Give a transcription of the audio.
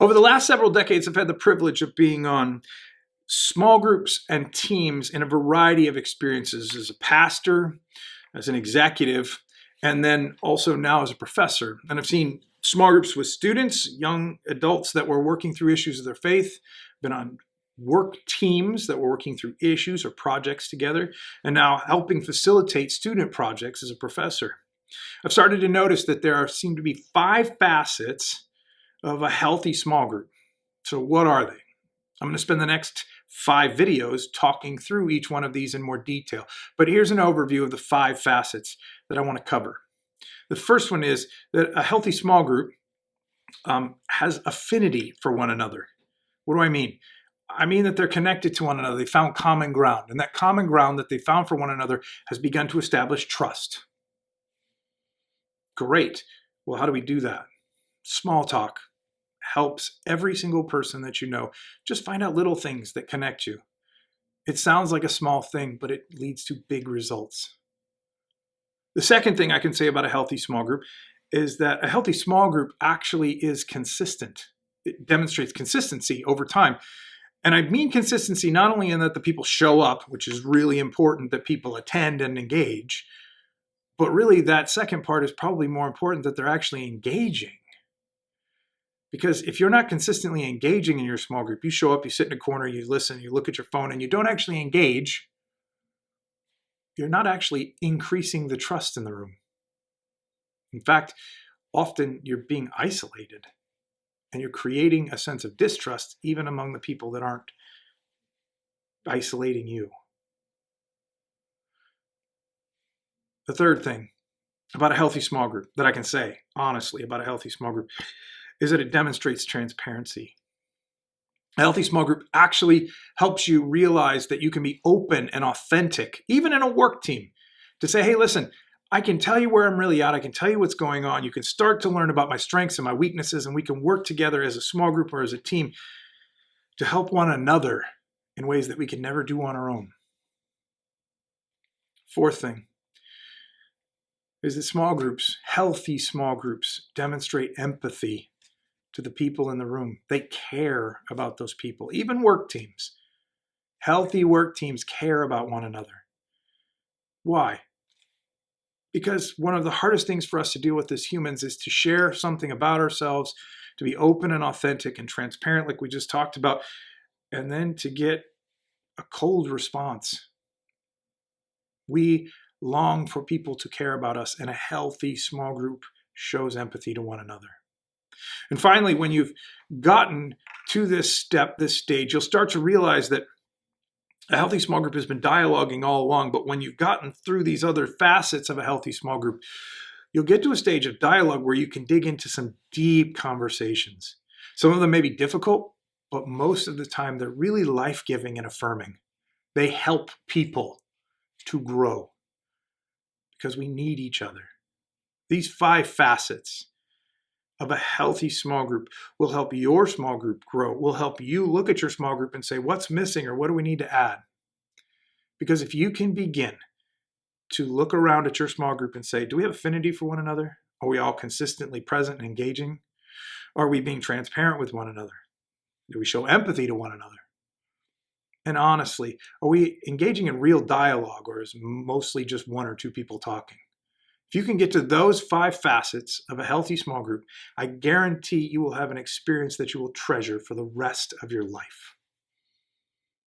Over the last several decades, I've had the privilege of being on small groups and teams in a variety of experiences as a pastor, as an executive, and then also now as a professor. And I've seen small groups with students, young adults that were working through issues of their faith, been on work teams that were working through issues or projects together, and now helping facilitate student projects as a professor. I've started to notice that seem to be 5 facets of a healthy small group. So what are they? I'm going to spend the next 5 videos talking through each one of these in more detail. But here's an overview of the 5 facets that I want to cover. The first one is that a healthy small group has affinity for one another. What do I mean? I mean that they're connected to one another. They found common ground. And that common ground that they found for one another has begun to establish trust. Great. Well, how do we do that? Small talk helps every single person that you know. Just find out little things that connect you. It sounds like a small thing, but it leads to big results. The second thing I can say about a healthy small group is that a healthy small group actually is consistent. It demonstrates consistency over time. And I mean consistency not only in that the people show up, which is really important that people attend and engage, but really that second part is probably more important, that they're actually engaging. Because if you're not consistently engaging in your small group, you show up, you sit in a corner, you listen, you look at your phone, and you don't actually engage, you're not actually increasing the trust in the room. In fact, often you're being isolated and you're creating a sense of distrust even among the people that aren't isolating you. The third thing about a healthy small group that I can say honestly about a healthy small group is that it demonstrates transparency. A healthy small group actually helps you realize that you can be open and authentic, even in a work team, to say, hey, listen, I can tell you where I'm really at. I can tell you what's going on. You can start to learn about my strengths and my weaknesses, and we can work together as a small group or as a team to help one another in ways that we can never do on our own. Fourth thing is that small groups, healthy small groups, demonstrate empathy to the people in the room. They care about those people, even work teams. Healthy work teams care about one another. Why? Because one of the hardest things for us to deal with as humans is to share something about ourselves, to be open and authentic and transparent like we just talked about, and then to get a cold response. We long for people to care about us, and a healthy small group shows empathy to one another. And finally, when you've gotten to this stage, you'll start to realize that a healthy small group has been dialoguing all along, but when you've gotten through these other facets of a healthy small group, you'll get to a stage of dialogue where you can dig into some deep conversations. Some of them may be difficult, but most of the time they're really life-giving and affirming. They help people to grow because we need each other. These 5 facets of a healthy small group will help your small group grow, will help you look at your small group and say, what's missing or what do we need to add? Because if you can begin to look around at your small group and say, do we have affinity for one another? Are we all consistently present and engaging? Are we being transparent with one another? Do we show empathy to one another? And honestly, are we engaging in real dialogue, or is mostly just 1 or 2 people talking? If you can get to those 5 facets of a healthy small group, I guarantee you will have an experience that you will treasure for the rest of your life.